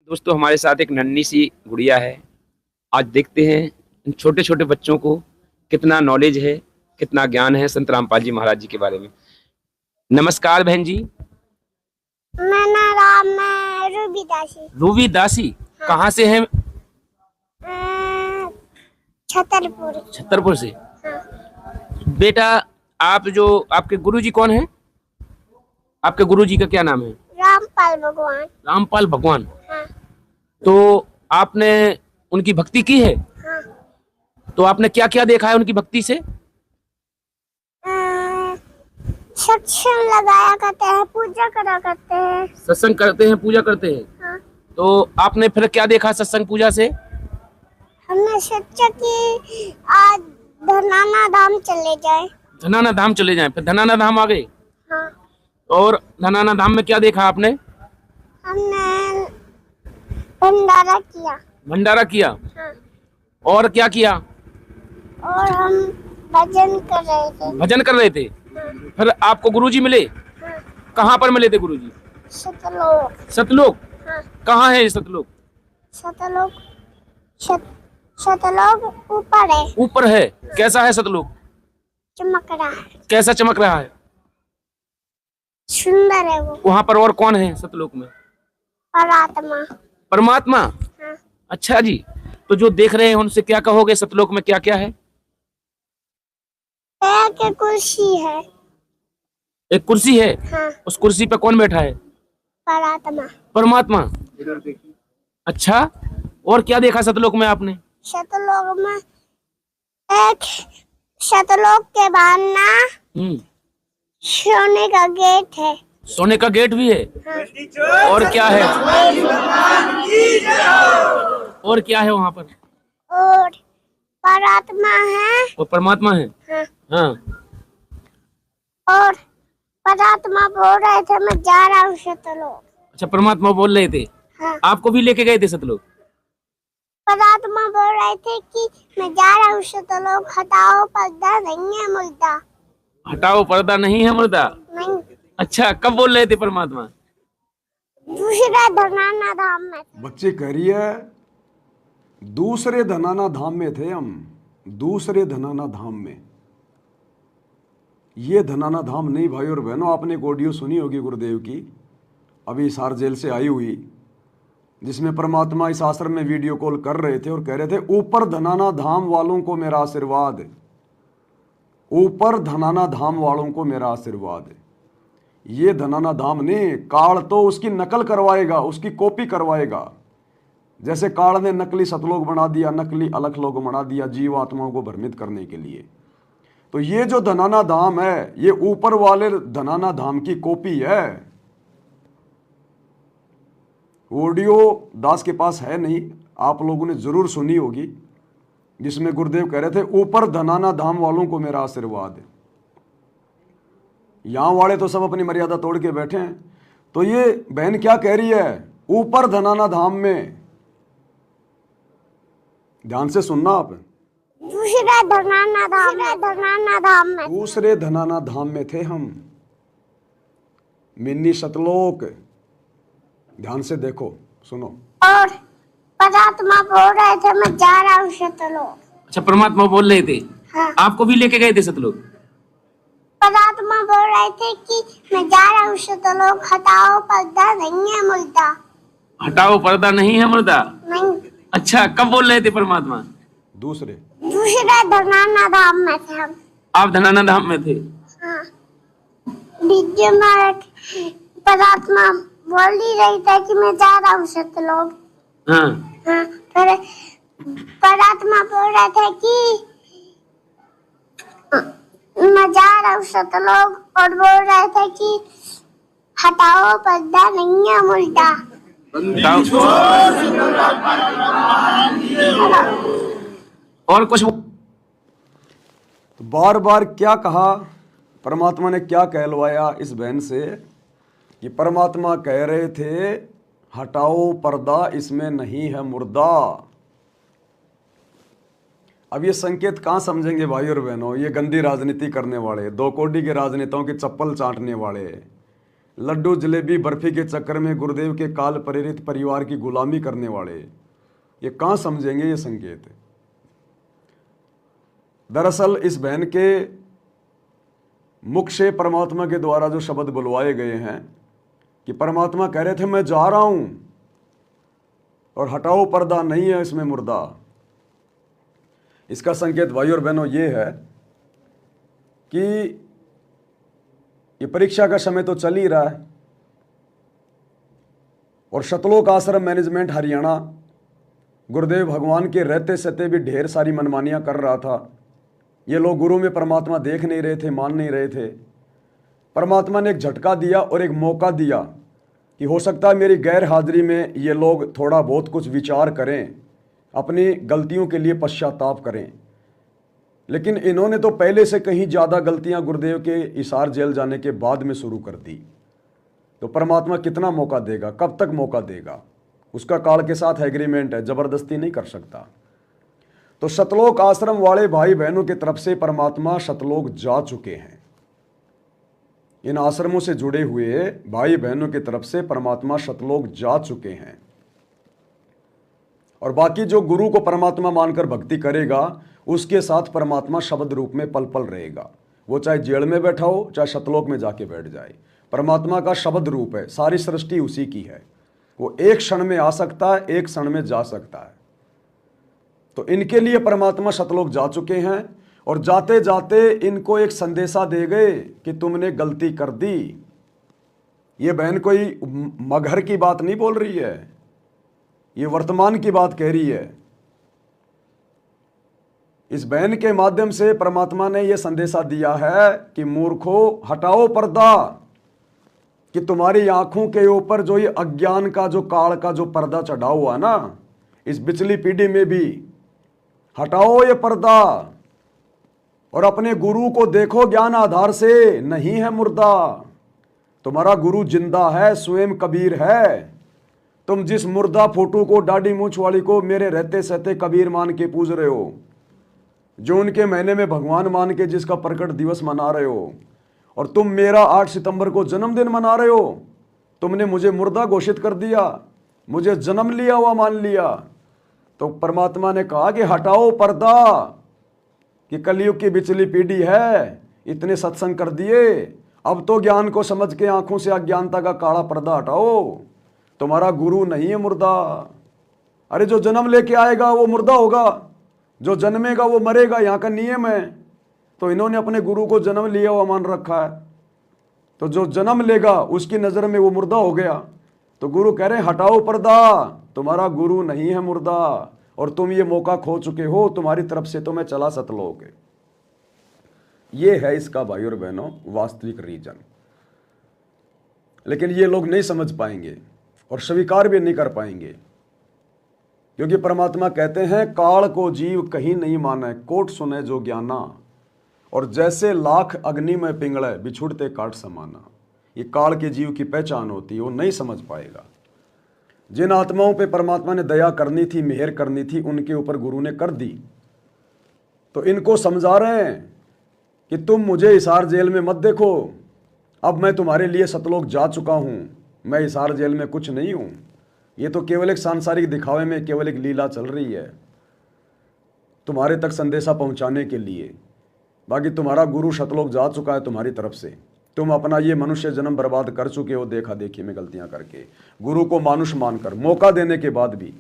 दोस्तों हमारे साथ एक नन्ही सी गुड़िया है। आज देखते हैं इन छोटे छोटे बच्चों को कितना नॉलेज है, कितना ज्ञान है संत रामपाल जी महाराज जी के बारे में। नमस्कार बहन जी। मेरा नाम है रूबी दासी। रूबी दासी। हाँ। कहाँ से हैं? छतरपुर। छतरपुर से। हाँ। बेटा, आप जो आपके गुरुजी कौन है? आपके गुरुजी का क्या नाम है? रामपाल भगवान। रामपाल भगवान। हाँ। तो आपने उनकी भक्ति की है? हाँ। तो आपने क्या क्या देखा है उनकी भक्ति से? सत्संग लगाया करते हैं, पूजा करा करते हैं। सत्संग करते हैं, पूजा करते हैं। हाँ। तो आपने फिर क्या देखा सत्संग पूजा से? हमने सोचा कि आज धनाना धाम चले जाए। धनाना धाम चले जाएं। फिर धनाना धाम आ गए। हाँ। और धनाना धाम में क्या देखा आपने? हमने भंडारा किया। भंडारा किया। हाँ। और क्या किया? और हम भजन कर रहे थे। भजन कर रहे थे। हाँ। फिर आपको गुरुजी मिले? हाँ। कहाँ पर मिले थे गुरुजी? सतलोक। सतलोक। हाँ। कहाँ है ये सतलोक? सतलोक सतलोक ऊपर है। ऊपर है। कैसा है सतलोक? चमक रहा है। कैसा चमक रहा है? सुंदर है वो। वहां पर और कौन है सतलोक में? परमात्मा। परमात्मा। हाँ। अच्छा जी। तो जो देख रहे हैं उनसे क्या कहोगे? सतलोक में क्या क्या है? पैर के कुर्सी है। एक कुर्सी है। हाँ। उस कुर्सी पे कौन बैठा है? परमात्मा। परमात्मा। अच्छा, और क्या देखा सतलोक में आपने? सतलोक में एक सतलोक के बाहर ना सोने का गेट है। सोने का गेट भी है। हाँ। और क्या है? और क्या है वहां पर? और परमात्मा है। और परमात्मा है। हाँ। हाँ। और परमात्मा बोल रहे थे मैं जा रहा हूँ सतलोक। अच्छा, परमात्मा बोल रहे थे। हाँ। आपको भी लेके गए थे सतलोक? परमात्मा बोल रहे थे कि मैं जा रहा हूँ सतलोक, हटाओ पर्दा नहीं है मुर्दा। हटाओ पर्दा नहीं है मुर्दा। नहीं। अच्छा, कब बोल रहे थे परमात्मा? दूसरा धनाना धाम में। बच्चे कह रही है दूसरे धनाना धाम में थे हम। दूसरे धनाना धाम में। ये धनाना धाम नहीं भाई और बहनों, आपने एक ऑडियो सुनी होगी गुरुदेव की, अभी हिसार जेल से आई हुई, जिसमें परमात्मा इस आश्रम में वीडियो कॉल कर रहे थे और कह रहे थे ऊपर धनाना धाम वालों को मेरा आशीर्वाद, ऊपर धनाना धाम वालों को मेरा आशीर्वाद। ये धनाना धाम ने काल तो उसकी नकल करवाएगा, उसकी कॉपी करवाएगा। जैसे काल ने नकली सतलोक बना दिया, नकली अलख लोक बना दिया जीव आत्माओं को भ्रमित करने के लिए। तो ये जो धनाना धाम है ये ऊपर वाले धनाना धाम की कॉपी है। ऑडियो दास के पास है नहीं, आप लोगों ने जरूर सुनी होगी, जिसमें गुरुदेव कह रहे थे ऊपर धनाना धाम वालों को मेरा आशीर्वाद। यहां वाले तो सब अपनी मर्यादा तोड़ के बैठे हैं। तो ये बहन क्या कह रही है? ऊपर धनाना धाम में, ध्यान से सुनना आप, दूसरा धनाना धाम में। दूसरे धनाना धाम में थे हम, मिन्नी सतलोक। ध्यान से देखो, सुनो। और परमात्मा बोल रहे थे मैं जा रहा हूँ सतलोक। अच्छा, परमात्मा बोल रहे थे। हाँ। आपको भी लेके गए थे सतलोक? परमात्मा बोल रहे थे कि मैं जा रहा हूँ सतलोक, हटाओ पर्दा नहीं है मुर्दा। हटाओ पर्दा नहीं है मुर्दा। नहीं। अच्छा, कब बोल रहे थे परमात्मा? दूसरे धनाना धाम में थे हम। आप धनाना धाम में थे। हाँ। वीडियो में परमात्मा बोल ही रही था कि मैं जा रहा हूँ सतलोक। हाँ। हाँ। फिर परमात्मा बोल रहे थे कि मैं जा रहा हूँ सतलोक, और बोल रहे थे कि हटाओ पर्दा नहीं है मुर्दा। और कुछ? तो बार बार क्या कहा परमात्मा ने, क्या कहलवाया इस बहन से कि परमात्मा कह रहे थे हटाओ पर्दा, इसमें नहीं है मुर्दा। अब ये संकेत कहाँ समझेंगे भाई और बहनों? ये गंदी राजनीति करने वाले, दो कोडी के राजनेताओं की चप्पल चाटने वाले, लड्डू जलेबी बर्फी के चक्कर में गुरुदेव के काल प्रेरित परिवार की गुलामी करने वाले ये कहाँ समझेंगे ये संकेत। दरअसल इस बहन के मुख से परमात्मा के द्वारा जो शब्द बुलवाए गए हैं कि परमात्मा कह रहे थे मैं जा रहा हूं और हटाओ पर्दा नहीं है इसमें मुर्दा। इसका संकेत भाई और बहनों ये है कि ये परीक्षा का समय तो चल ही रहा है और शतलोक आश्रम मैनेजमेंट हरियाणा गुरुदेव भगवान के रहते सहते भी ढेर सारी मनमानियां कर रहा था। ये लोग गुरु में परमात्मा देख नहीं रहे थे, मान नहीं रहे थे। परमात्मा ने एक झटका दिया और एक मौका दिया कि हो सकता है मेरी गैर हाजिरी में ये लोग थोड़ा बहुत कुछ विचार करें, अपनी गलतियों के लिए पश्चाताप करें। लेकिन इन्होंने तो पहले से कहीं ज़्यादा गलतियां गुरुदेव के हिसार जेल जाने के बाद में शुरू कर दी। तो परमात्मा कितना मौका देगा, कब तक मौका देगा, उसका काल के साथ एग्रीमेंट है, ज़बरदस्ती नहीं कर सकता। तो शतलोक आश्रम वाले भाई बहनों की तरफ से परमात्मा शतलोक जा चुके हैं। इन आश्रमों से जुड़े हुए भाई बहनों की तरफ से परमात्मा शतलोक जा चुके हैं। और बाकी जो गुरु को परमात्मा मानकर भक्ति करेगा उसके साथ परमात्मा शब्द रूप में पल पल रहेगा। वो चाहे जेल में बैठा हो, चाहे शतलोक में जाके बैठ जाए, परमात्मा का शब्द रूप है। सारी सृष्टि उसी की है। वो एक क्षण में आ सकता है, एक क्षण में जा सकता है। तो इनके लिए परमात्मा शतलोक जा चुके हैं और जाते जाते इनको एक संदेशा दे गए कि तुमने गलती कर दी। ये बहन कोई मगहर की बात नहीं बोल रही है, ये वर्तमान की बात कह रही है। इस बहन के माध्यम से परमात्मा ने यह संदेशा दिया है कि मूर्खो हटाओ पर्दा, कि तुम्हारी आंखों के ऊपर जो ये अज्ञान का जो काल का जो पर्दा चढ़ा हुआ है ना, इस पिछली पीढ़ी में भी हटाओ ये पर्दा और अपने गुरु को देखो ज्ञान आधार से, नहीं है मुर्दा। तुम्हारा गुरु जिंदा है, स्वयं कबीर है। तुम जिस मुर्दा फोटो को, दाढ़ी मूंछ वाली को मेरे रहते सहते कबीर मान के पूज रहे हो, जो उनके महीने में भगवान मान के जिसका प्रकट दिवस मना रहे हो, और तुम मेरा 8 सितंबर को जन्मदिन मना रहे हो, तुमने मुझे मुर्दा घोषित कर दिया, मुझे जन्म लिया हुआ मान लिया। तो परमात्मा ने कहा कि हटाओ पर्दा, कि कलयुग की बिचली पीढ़ी है, इतने सत्संग कर दिए, अब तो ज्ञान को समझ के आंखों से अज्ञानता का काला पर्दा हटाओ। तुम्हारा गुरु नहीं है मुर्दा। अरे जो जन्म लेके आएगा वो मुर्दा होगा, जो जन्मेगा वो मरेगा, यहाँ का नियम है। तो इन्होंने अपने गुरु को जन्म लिया हुआ मान रखा है, तो जो जन्म लेगा उसकी नज़र में वो मुर्दा हो गया। तो गुरु कह रहे हैं हटाओ पर्दा, तुम्हारा गुरु नहीं है मुर्दा और तुम ये मौका खो चुके हो, तुम्हारी तरफ से तो मैं चला सतलोक। ये है इसका भाई और बहनों वास्तविक रीजन। लेकिन ये लोग नहीं समझ पाएंगे और स्वीकार भी नहीं कर पाएंगे, क्योंकि परमात्मा कहते हैं काल को जीव कहीं नहीं माने, कोट सुने जो ज्ञाना, और जैसे लाख अग्नि में पिंगले बिछुड़ते काट समाना। ये काल के जीव की पहचान होती है, वो नहीं समझ पाएगा। जिन आत्माओं पे परमात्मा ने दया करनी थी, मेहर करनी थी, उनके ऊपर गुरु ने कर दी। तो इनको समझा रहे हैं कि तुम मुझे हिसार जेल में मत देखो, अब मैं तुम्हारे लिए सतलोक जा चुका हूं, मैं हिसार जेल में कुछ नहीं हूं। ये तो केवल एक सांसारिक दिखावे में केवल एक लीला चल रही है तुम्हारे तक संदेशा पहुंचाने के लिए। बाकी तुम्हारा गुरु सतलोक जा चुका है तुम्हारी तरफ से। तुम अपना ये मनुष्य जन्म बर्बाद कर चुके हो देखा देखी में गलतियां करके, गुरु को मानुष मानकर, मौका देने के बाद भी।